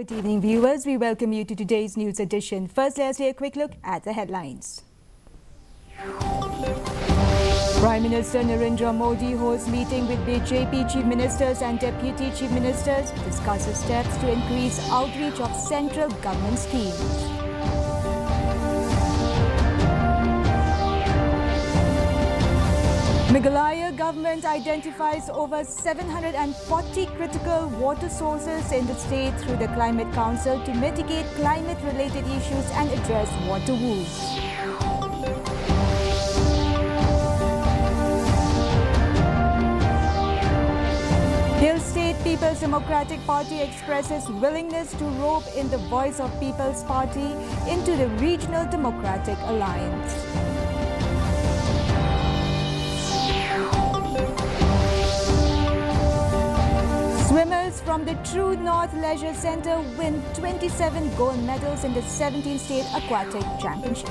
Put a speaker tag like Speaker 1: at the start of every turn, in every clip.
Speaker 1: Good evening, viewers. We welcome you to today's news edition. First, let's take a quick look at the headlines. Prime Minister Narendra Modi holds meeting with BJP Chief Ministers and Deputy Chief Ministers, discusses steps to increase outreach of central government schemes. Meghalaya government identifies over 740 critical water sources in the state through the Climate Council to mitigate climate-related issues and address water woes. Hill State People's Democratic Party expresses willingness to rope in the voice of People's Party into the Regional Democratic Alliance. Swimmers from the True North Leisure Centre win 27 gold medals in the 17th State Aquatic Championship.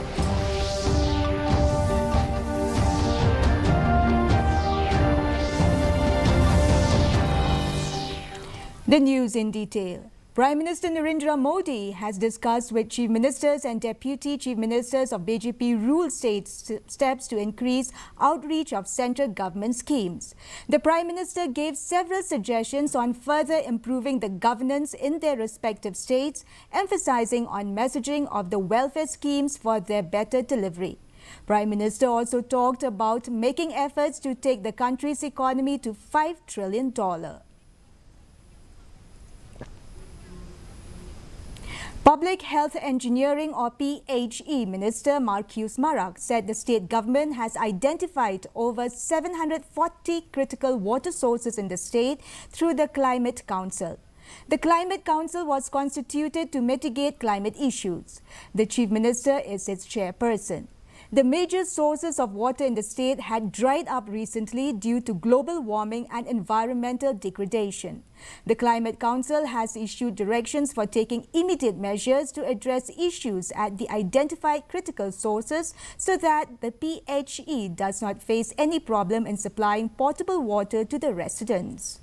Speaker 1: The news in detail. Prime Minister Narendra Modi has discussed with Chief Ministers and Deputy Chief Ministers of BJP ruled states steps to increase outreach of central government schemes. The Prime Minister gave several suggestions on further improving the governance in their respective states, emphasizing on messaging of the welfare schemes for their better delivery. Prime Minister also talked about making efforts to take the country's economy to $5 trillion. Public Health Engineering or PHE Minister Marcus Marak said the state government has identified over 740 critical water sources in the state through the Climate Council. The Climate Council was constituted to mitigate climate issues. The Chief Minister is its chairperson. The major sources of water in the state had dried up recently due to global warming and environmental degradation. The Climate Council has issued directions for taking immediate measures to address issues at the identified critical sources so that the PHE does not face any problem in supplying potable water to the residents.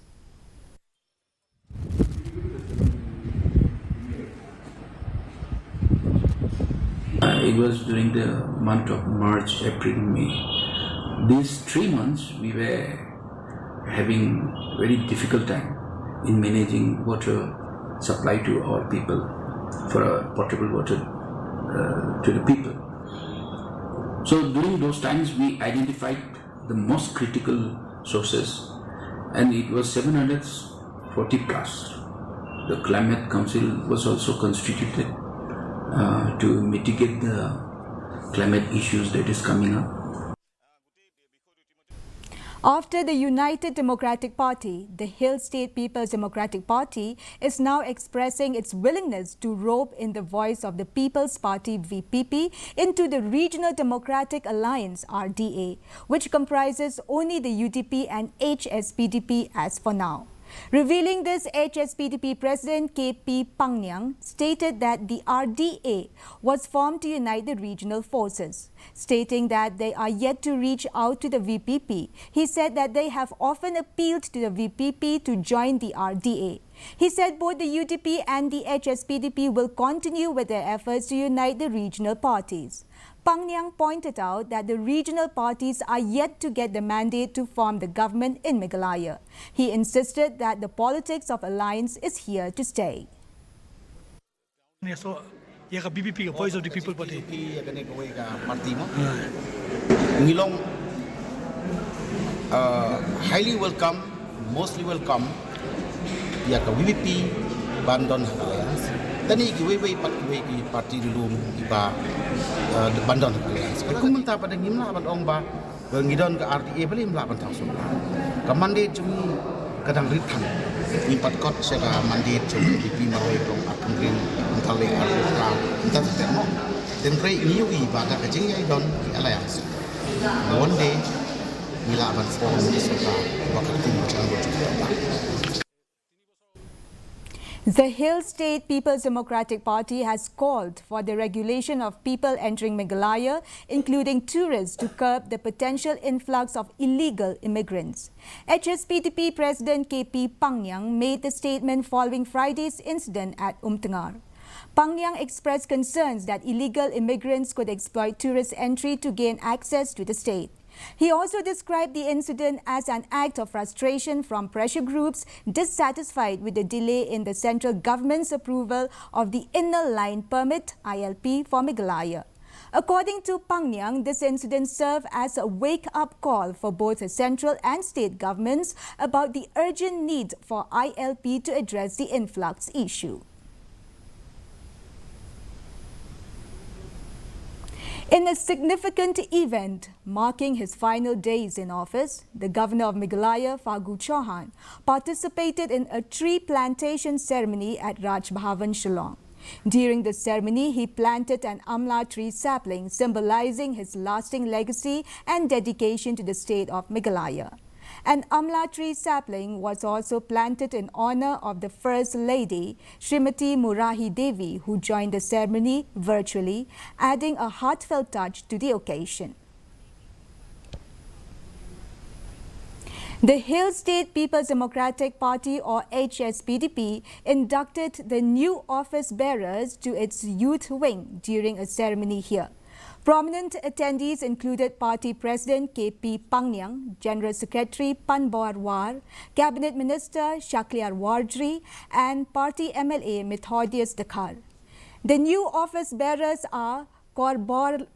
Speaker 2: It was during the month of March, April, May. These 3 months we were having very difficult time in managing water supply to our people for potable water to the people. So during those times we identified the most critical sources and it was 740 plus. The Climate Council was also constituted to mitigate the climate issues that is coming up.
Speaker 1: After the United Democratic Party, the Hill State People's Democratic Party is now expressing its willingness to rope in the voice of the People's Party VPP into the Regional Democratic Alliance RDA, which comprises only the UDP and HSPDP as for now. Revealing this, HSPDP President KP Pangyang stated that the RDA was formed to unite the regional forces. Stating that they are yet to reach out to the VPP, he said that they have often appealed to the VPP to join the RDA. He said both the UDP and the HSPDP will continue with their efforts to unite the regional parties. Pangyang pointed out that the regional parties are yet to get the mandate to form the government in Meghalaya. He insisted that the politics of alliance is here to stay.
Speaker 3: So, BBP, Voice of the People Party.
Speaker 4: Highly welcome, mostly welcome. BBP Bandon Alliance. Tani giveaway party dulu iba Bandon Alliance. Kalau minta pada ngimla ban ong ba ngidon ke RDA beli mla ban tang sumla. Kamande cumi kadang ritang. Impat kot sega mandi cumi BBP maroi rong apungrin mentale RDA. Entah temo. Den rei niu iba ka kecing ya don Alliance. One day mila ban form suka waktu macam macam.
Speaker 1: The Hill State People's Democratic Party has called for the regulation of people entering Meghalaya, including tourists, to curb the potential influx of illegal immigrants. HSPDP President KP Pangyang made the statement following Friday's incident at Umtangar. Pangyang expressed concerns that illegal immigrants could exploit tourist entry to gain access to the state. He also described the incident as an act of frustration from pressure groups dissatisfied with the delay in the central government's approval of the Inner Line Permit (ILP) for Meghalaya. According to Pangyang, this incident served as a wake-up call for both the central and state governments about the urgent need for ILP to address the influx issue. In a significant event marking his final days in office, the Governor of Meghalaya, Fagu Chauhan, participated in a tree plantation ceremony at Raj Bhavan, Shillong. During the ceremony, he planted an amla tree sapling, symbolizing his lasting legacy and dedication to the state of Meghalaya. An amla tree sapling was also planted in honor of the First Lady, Srimati Murahi Devi, who joined the ceremony virtually, adding a heartfelt touch to the occasion. The Hill State People's Democratic Party, or HSPDP, inducted the new office bearers to its youth wing during a ceremony here. Prominent attendees included Party President KP Pangyang, General Secretary Panbor War, Cabinet Minister Shakliar Wardri, and Party MLA Methodius Dakhar. The new office bearers are Korbarlangs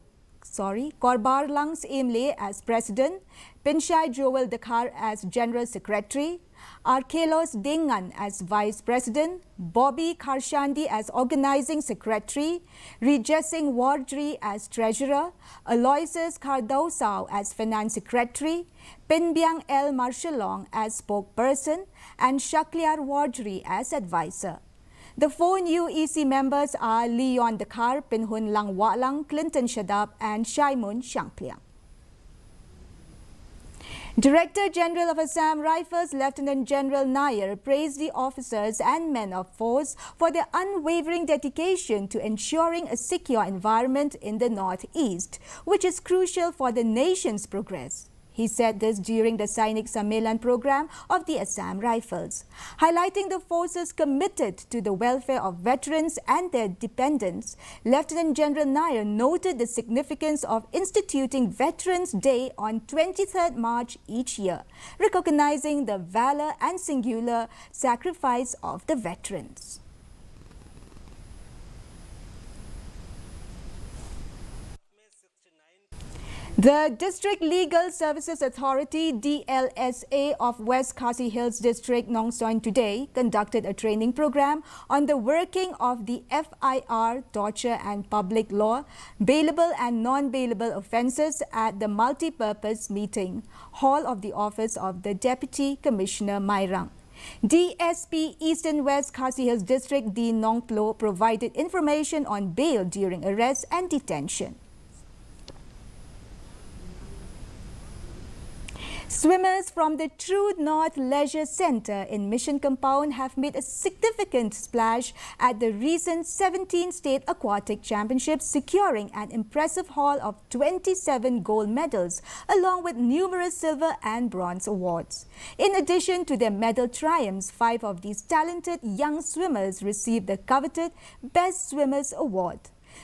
Speaker 1: Emle as President, Pinshai Joel Dakhar as General Secretary, Arkelos Dengan as Vice President, Bobby Karshandi as Organizing Secretary, Rejesing Wardri as Treasurer, Aloysius Cardausau as Finance Secretary, Pinbyang L. Marshalong as Spokesperson, and Shakliar Wardri as Advisor. The four new EC members are Leon Dakhar, Pinhun Lang Walang, Clinton Shadab, and Shaimun Shangpliang. Director General of Assam Rifles, Lieutenant General Nair, praised the officers and men of force for their unwavering dedication to ensuring a secure environment in the northeast, which is crucial for the nation's progress. He said this during the Sainik Sammelan program of the Assam Rifles. Highlighting the forces committed to the welfare of veterans and their dependents, Lieutenant General Nair noted the significance of instituting Veterans Day on 23rd March each year, recognizing the valor and singular sacrifice of the veterans. The District Legal Services Authority DLSA of West Khasi Hills District, Nongsoin, today conducted a training program on the working of the FIR, torture and public law, bailable and non-bailable offences at the multi-purpose meeting hall of the office of the Deputy Commissioner Mairang. DSP Eastern West Khasi Hills District D. Nongplo provided information on bail during arrest and detention. Swimmers from the True North Leisure Centre in Mission Compound have made a significant splash at the recent 17th State Aquatic Championships, securing an impressive haul of 27 gold medals, along with numerous silver and bronze awards. In addition to their medal triumphs, 5 of these talented young swimmers received the coveted Best Swimmers Award.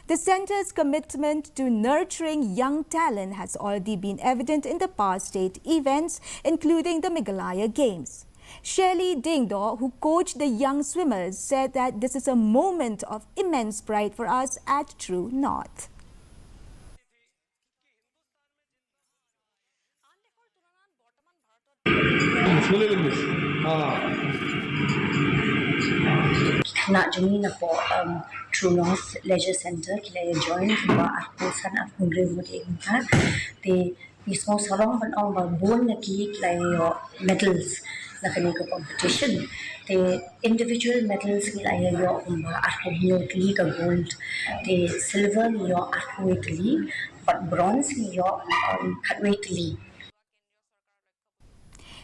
Speaker 1: The centre's commitment to nurturing young talent has already been evident in the past state events, including the Meghalaya Games. Shirley Dingdo, who coached the young swimmers, said that this is a moment of immense pride for us at True North.
Speaker 5: Nak join ako True North Leisure Centre kila join ba ako sana ako remote ingka te ismo sarong ban ang babon na kila yo medals na kaniko competition te individual medals kila yo ba ako kili ka gold te silver yo ako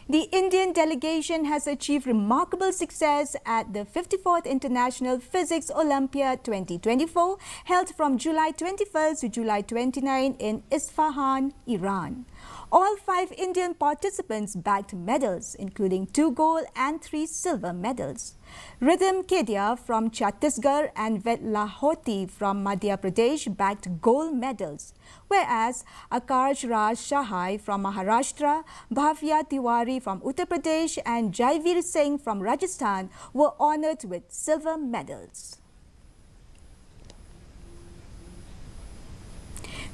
Speaker 1: The The Indian delegation has achieved remarkable success at the 54th International Physics Olympiad 2024, held from July 21st to July 29 in Isfahan, Iran. All 5 Indian participants bagged medals, including 2 gold and 3 silver medals. Rhythm Kedia from Chhattisgarh and Vet Lahoti from Madhya Pradesh bagged gold medals, whereas Akarsh Raj Shahai from Maharashtra, Bhavya Tiwari from Uttar Pradesh and Jaivir Singh from Rajasthan were honored with silver medals.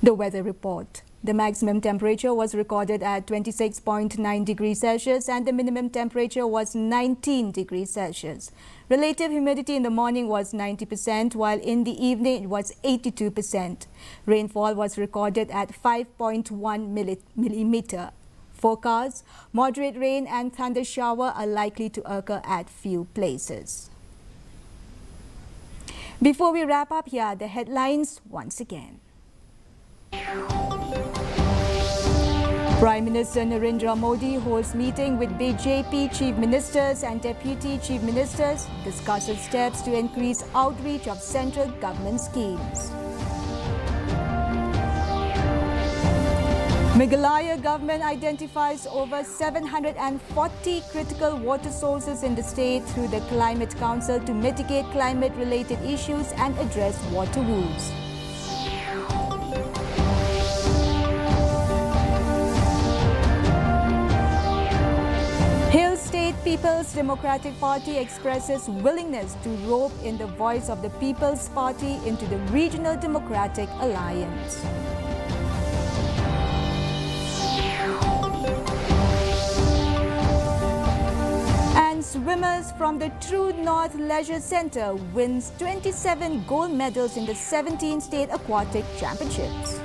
Speaker 1: The weather report. The maximum temperature was recorded at 26.9 degrees Celsius and the minimum temperature was 19 degrees Celsius. Relative humidity in the morning was 90%, while in the evening it was 82%. Rainfall was recorded at 5.1 millimeter. Forecast: moderate rain and thunder shower are likely to occur at few places. Before we wrap up, here are the headlines once again. Prime Minister Narendra Modi holds meeting with BJP Chief Ministers and Deputy Chief Ministers, discusses steps to increase outreach of central government schemes. Meghalaya government identifies over 740 critical water sources in the state through the Climate Council to mitigate climate-related issues and address water woes. People's Democratic Party expresses willingness to rope in the voice of the People's Party into the Regional Democratic Alliance. And swimmers from the True North Leisure Centre wins 27 gold medals in the 17th State Aquatic Championships.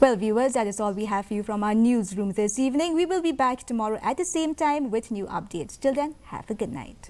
Speaker 1: Well, viewers, that is all we have for you from our newsroom this evening. We will be back tomorrow at the same time with new updates. Till then, have a good night.